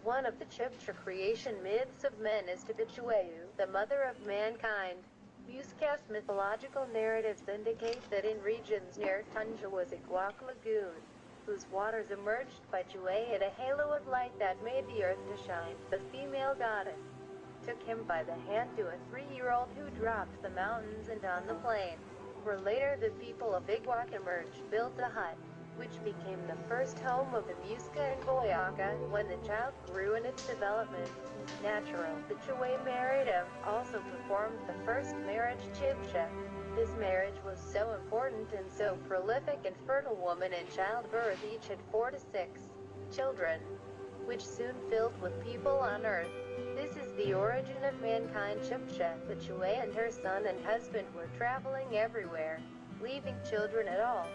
One of the Chibcha creation myths of men is Tipichueu, the mother of mankind. Muscast mythological narratives indicate that in regions near Tunja was a Guac lagoon, whose waters emerged by Chue at a halo of light that made the earth to shine. The female goddess took him by the hand to a 3-year-old who dropped the mountains and on the plain, where later the people of Iguac emerged, built a hut, which became the first home of the Muisca and Boyaca. When the child grew in its development, natural, the Chue married him, also performed the first marriage Chibcha. This marriage was so important and so prolific and fertile woman in childbirth each had 4 to 6 children, which soon filled with people on earth. This is the origin of mankind. Chibcha, the Chue and her son and husband were traveling everywhere, leaving children at all.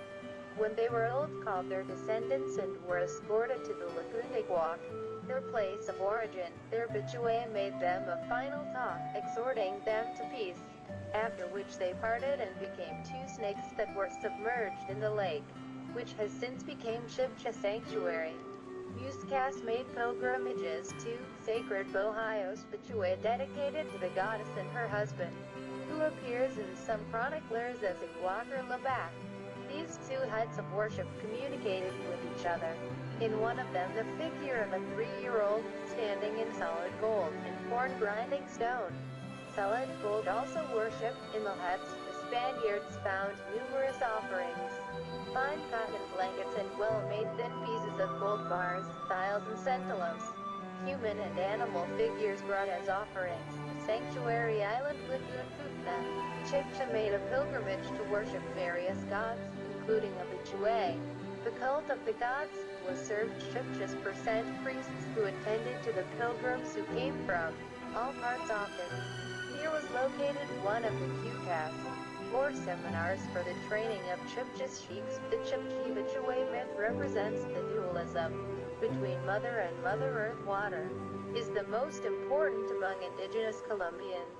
When they were old, called their descendants and were escorted to the Lagoon Iguac, their place of origin. Their Bichue made them a final talk, exhorting them to peace, after which they parted and became 2 snakes that were submerged in the lake, which has since become Chibcha Sanctuary. Muscas made pilgrimages to sacred Bohayos Bichue dedicated to the goddess and her husband, who appears in some chroniclers as Iguac or Labac. These 2 huts of worship communicated with each other. In one of them the figure of a 3-year-old standing in solid gold and corn grinding stone. Solid gold also worshipped. In the huts, the Spaniards found numerous offerings: fine cotton blankets and well-made thin pieces of gold bars, tiles and centellos. Human and animal figures brought as offerings. Sanctuary Island Lagoon Putna. Chibcha made a pilgrimage to worship various gods, including a Bichue. The cult of the gods was served Chibcha's percent priests who attended to the pilgrims who came from all parts often. Here was located one of the QCAS, or seminars for the training of Chibcha's sheiks. The Chibchi Bichue myth represents the dualism between Mother and Mother Earth. Water is the most important among indigenous Colombians,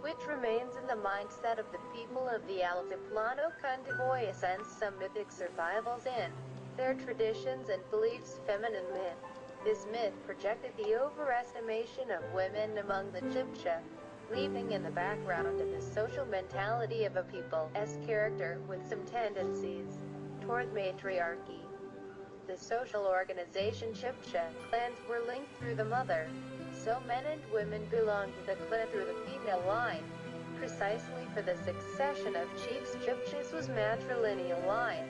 which remains in the mindset of the people of the Altiplano Cundiboy, since some mythic survivals in their traditions and beliefs. Feminine myth. This myth projected the overestimation of women among the Chibcha, leaving in the background of the social mentality of a people's character with some tendencies toward matriarchy. The social organization Chibcha clans were linked through the mother, so men and women belonged to the clan through the female line. Precisely for the succession of chiefs, Chibcha's was matrilineal line.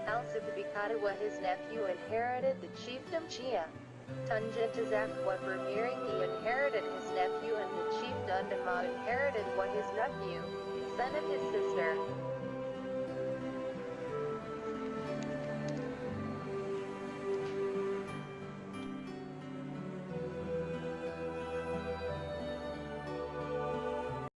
Alcibicatawa, his nephew, inherited the chiefdom Chia. Tunja Tazakwa Bermiringi inherited his nephew, and the chief Dundama inherited what his nephew, son of his sister.